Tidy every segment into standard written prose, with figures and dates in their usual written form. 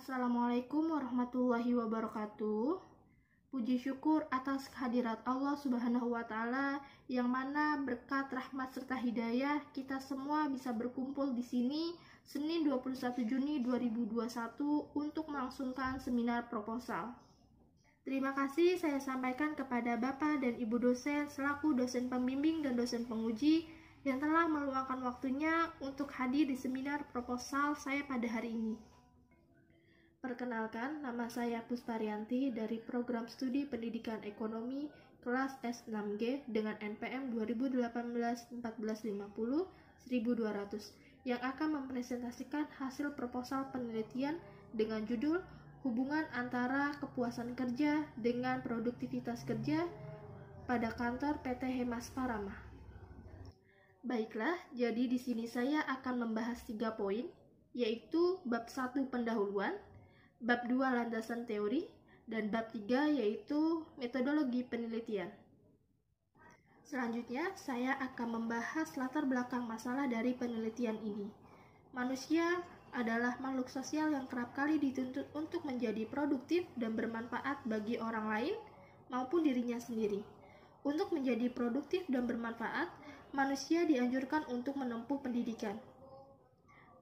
Assalamualaikum warahmatullahi wabarakatuh. Puji syukur atas kehadirat Allah Subhanahu wa Ta'ala, yang mana berkat rahmat serta hidayah kita semua bisa berkumpul di sini Senin 21 Juni 2021 untuk melangsungkan seminar proposal. Terima kasih saya sampaikan kepada Bapak dan Ibu dosen selaku dosen pembimbing dan dosen penguji yang telah meluangkan waktunya untuk hadir di seminar proposal saya pada hari ini. Perkenalkan, nama saya Pusparianti dari Program Studi Pendidikan Ekonomi kelas S6G dengan NPM 2018-1450-1200 yang akan mempresentasikan hasil proposal penelitian dengan judul Hubungan antara kepuasan kerja dengan produktivitas kerja pada kantor PT Hemas Parama. Baiklah, jadi di sini saya akan membahas 3 poin, yaitu bab 1 pendahuluan, bab 2 landasan teori, dan bab 3 yaitu metodologi penelitian. Selanjutnya, saya akan membahas latar belakang masalah dari penelitian ini. Manusia adalah makhluk sosial yang kerap kali dituntut untuk menjadi produktif dan bermanfaat bagi orang lain maupun dirinya sendiri. Untuk menjadi produktif dan bermanfaat, manusia dianjurkan untuk menempuh pendidikan.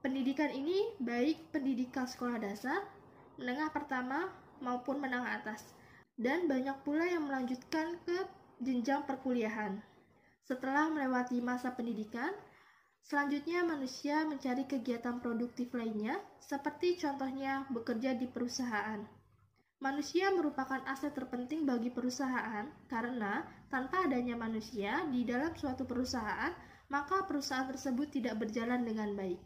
Pendidikan ini baik pendidikan sekolah dasar, menengah pertama maupun menengah atas, dan banyak pula yang melanjutkan ke jenjang perkuliahan. Setelah melewati masa pendidikan, selanjutnya manusia mencari kegiatan produktif lainnya, seperti contohnya bekerja di perusahaan. Manusia merupakan aset terpenting bagi perusahaan karena tanpa adanya manusia di dalam suatu perusahaan, maka perusahaan tersebut tidak berjalan dengan baik.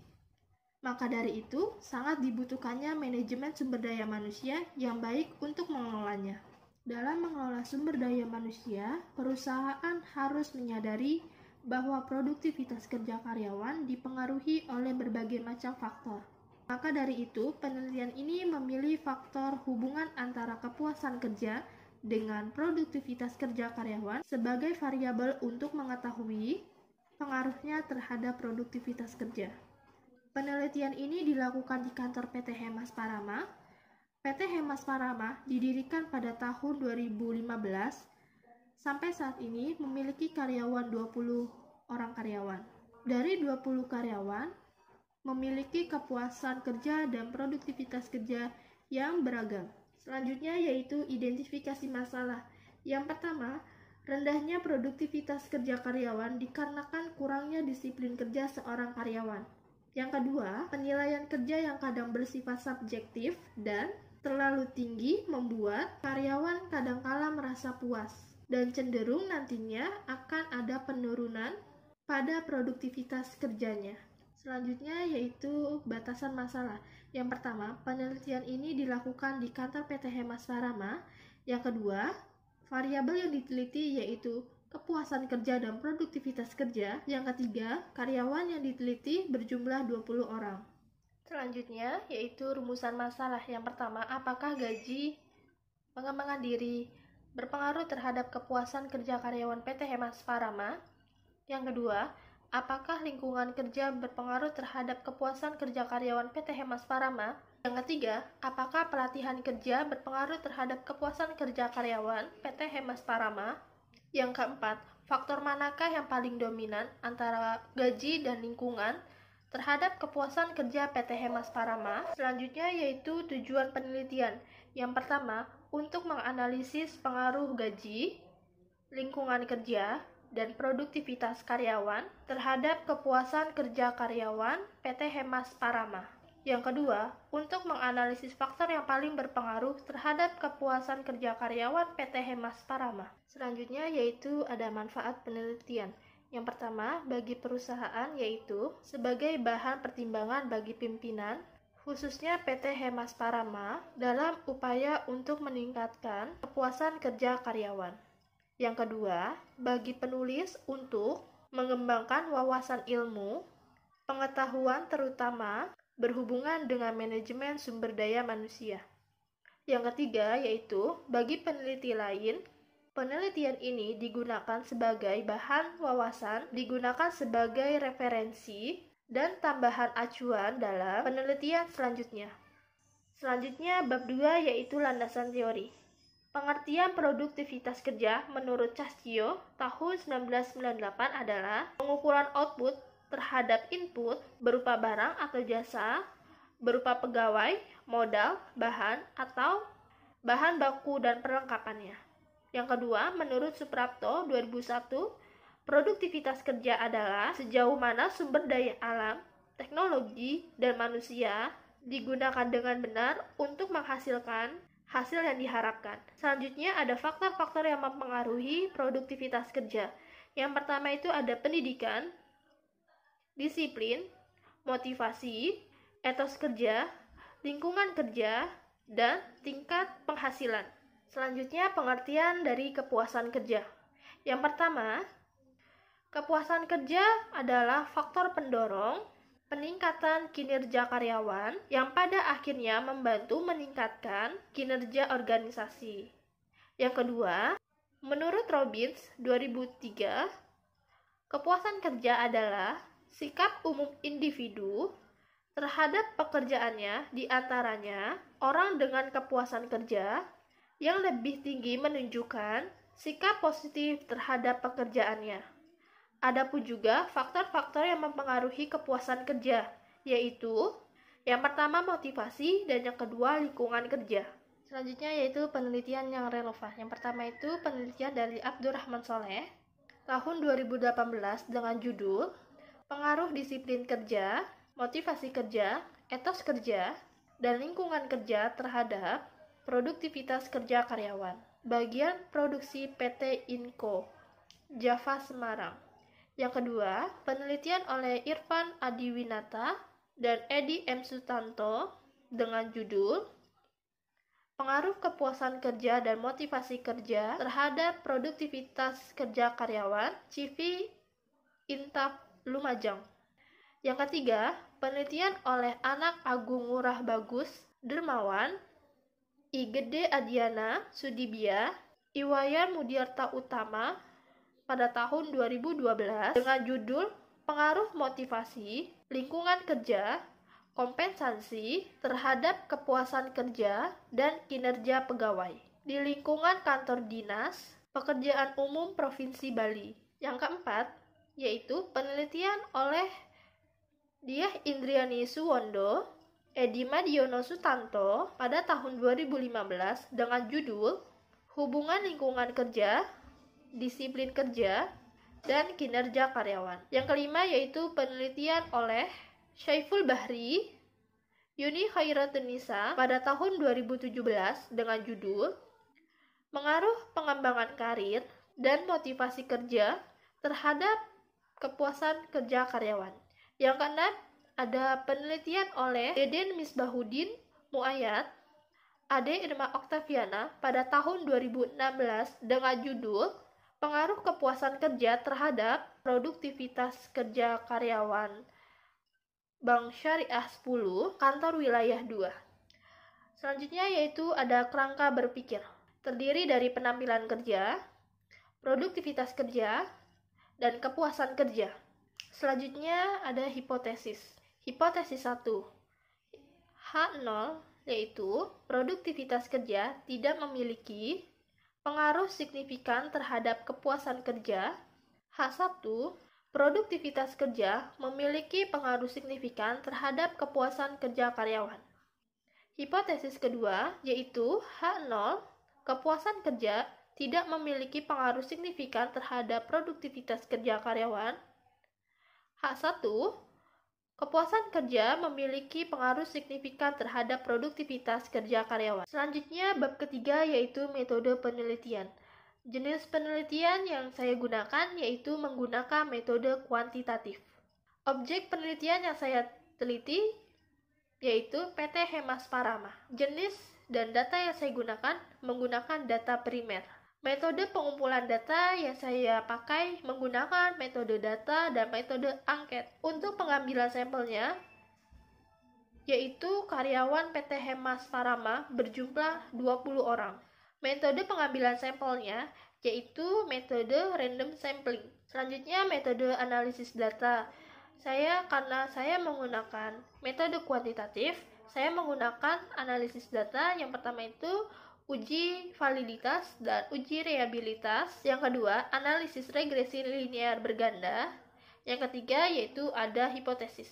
Maka dari itu, sangat dibutuhkannya manajemen sumber daya manusia yang baik untuk mengelolanya. Dalam mengelola sumber daya manusia, perusahaan harus menyadari bahwa produktivitas kerja karyawan dipengaruhi oleh berbagai macam faktor. Maka dari itu, penelitian ini memilih faktor hubungan antara kepuasan kerja dengan produktivitas kerja karyawan sebagai variabel untuk mengetahui pengaruhnya terhadap produktivitas kerja. Penelitian ini dilakukan di kantor PT Hemas Parama. PT Hemas Parama didirikan pada tahun 2015. Sampai saat ini memiliki karyawan 20 orang karyawan. Dari 20 karyawan, memiliki kepuasan kerja dan produktivitas kerja yang beragam. Selanjutnya yaitu identifikasi masalah. Yang pertama, rendahnya produktivitas kerja karyawan dikarenakan kurangnya disiplin kerja seorang karyawan. Yang kedua, penilaian kerja yang kadang bersifat subjektif dan terlalu tinggi membuat karyawan kadangkala merasa puas dan cenderung nantinya akan ada penurunan pada produktivitas kerjanya. Selanjutnya yaitu batasan masalah. Yang pertama, penelitian ini dilakukan di kantor PT Hemas Parama. Yang kedua, variabel yang diteliti yaitu kepuasan kerja dan produktivitas kerja. Yang ketiga, karyawan yang diteliti berjumlah 20 orang. Selanjutnya, yaitu rumusan masalah. Yang pertama, apakah gaji, pengembangan diri berpengaruh terhadap kepuasan kerja karyawan PT Hemas Parama? Yang kedua, apakah lingkungan kerja berpengaruh terhadap kepuasan kerja karyawan PT Hemas Parama? Yang ketiga, apakah pelatihan kerja berpengaruh terhadap kepuasan kerja karyawan PT Hemas Parama? Yang keempat, faktor manakah yang paling dominan antara gaji dan lingkungan terhadap kepuasan kerja PT Hemas Parama? Selanjutnya yaitu tujuan penelitian. Yang pertama, untuk menganalisis pengaruh gaji, lingkungan kerja, dan produktivitas karyawan terhadap kepuasan kerja karyawan PT Hemas Parama. Yang kedua, untuk menganalisis faktor yang paling berpengaruh terhadap kepuasan kerja karyawan PT Hemas Parama. Selanjutnya yaitu ada manfaat penelitian. Yang pertama, bagi perusahaan yaitu sebagai bahan pertimbangan bagi pimpinan, khususnya PT Hemas Parama, dalam upaya untuk meningkatkan kepuasan kerja karyawan. Yang kedua, bagi penulis untuk mengembangkan wawasan ilmu, pengetahuan terutama berhubungan dengan manajemen sumber daya manusia. Yang ketiga yaitu bagi peneliti lain, penelitian ini digunakan sebagai bahan wawasan, digunakan sebagai referensi dan tambahan acuan dalam penelitian selanjutnya. Selanjutnya bab 2 yaitu landasan teori. Pengertian produktivitas kerja menurut Cascio tahun 1998 adalah pengukuran output terhadap input berupa barang atau jasa, berupa pegawai, modal, bahan, atau bahan baku dan perlengkapannya. Yang kedua, menurut Suprapto 2001, produktivitas kerja adalah sejauh mana sumber daya alam, teknologi, dan manusia digunakan dengan benar untuk menghasilkan hasil yang diharapkan. Selanjutnya ada faktor-faktor yang mempengaruhi produktivitas kerja. Yang pertama itu ada pendidikan, disiplin, motivasi, etos kerja, lingkungan kerja, dan tingkat penghasilan. Selanjutnya pengertian dari kepuasan kerja. Yang pertama, kepuasan kerja adalah faktor pendorong peningkatan kinerja karyawan yang pada akhirnya membantu meningkatkan kinerja organisasi. Yang kedua, menurut Robbins 2003, kepuasan kerja adalah sikap umum individu terhadap pekerjaannya, di antaranya orang dengan kepuasan kerja yang lebih tinggi menunjukkan sikap positif terhadap pekerjaannya. Adapun juga faktor-faktor yang mempengaruhi kepuasan kerja, yaitu yang pertama motivasi dan yang kedua lingkungan kerja. Selanjutnya yaitu penelitian yang relevan. Yang pertama itu penelitian dari Abdurrahman Soleh tahun 2018 dengan judul Pengaruh Disiplin Kerja, Motivasi Kerja, Etos Kerja, dan Lingkungan Kerja terhadap Produktivitas Kerja Karyawan. Bagian produksi PT Inco, Java Semarang. Yang kedua, penelitian oleh Irfan Adiwinata dan Edi M. Sutanto dengan judul Pengaruh Kepuasan Kerja dan Motivasi Kerja terhadap Produktivitas Kerja Karyawan, CV Intap Lumajang. Yang ketiga, penelitian oleh Anak Agung Ngurah Bagus Dermawan, I Gede Adiana Sudibya, Iwayan Mudiarta Utama pada tahun 2012 dengan judul Pengaruh Motivasi, Lingkungan Kerja, Kompensasi terhadap Kepuasan Kerja dan Kinerja Pegawai di lingkungan kantor dinas Pekerjaan Umum Provinsi Bali. Yang keempat, yaitu penelitian oleh Diah Indriani Suwondo, Edi Madiono Sutanto pada tahun 2015 dengan judul Hubungan Lingkungan Kerja, Disiplin Kerja, dan Kinerja Karyawan. Yang kelima yaitu penelitian oleh Syaiful Bahri, Yuni Khairatun-Nisa pada tahun 2017 dengan judul Pengaruh Pengembangan Karir dan Motivasi Kerja terhadap Kepuasan Kerja Karyawan. Yang keenam ada penelitian oleh Deden Misbahuddin Muayyad, Ade Irma Oktaviana pada tahun 2016 dengan judul Pengaruh Kepuasan Kerja terhadap Produktivitas Kerja Karyawan Bank Syariah 10, Kantor Wilayah 2. Selanjutnya yaitu ada kerangka berpikir. Terdiri dari penampilan kerja, produktivitas kerja, dan kepuasan kerja. Selanjutnya ada hipotesis. Hipotesis 1. H0 yaitu produktivitas kerja tidak memiliki pengaruh signifikan terhadap kepuasan kerja. H1. Produktivitas kerja memiliki pengaruh signifikan terhadap kepuasan kerja karyawan. Hipotesis kedua yaitu H0. Kepuasan kerja tidak memiliki pengaruh signifikan terhadap produktivitas kerja karyawan. H1. Kepuasan kerja memiliki pengaruh signifikan terhadap produktivitas kerja karyawan. Selanjutnya, bab ketiga yaitu metode penelitian. Jenis penelitian yang saya gunakan yaitu menggunakan metode kuantitatif. Objek penelitian yang saya teliti yaitu PT Hemas Parama. Jenis dan data yang saya gunakan menggunakan data primer. Metode pengumpulan data yang saya pakai menggunakan metode data dan metode angket. Untuk pengambilan sampelnya, yaitu karyawan PT Hemas Parama berjumlah 20 orang. Metode pengambilan sampelnya yaitu metode random sampling. Selanjutnya metode analisis data. Karena saya menggunakan metode kuantitatif, Saya menggunakan analisis data. Yang pertama itu uji validitas dan uji reliabilitas. Yang kedua, analisis regresi linear berganda. Yang ketiga yaitu ada hipotesis.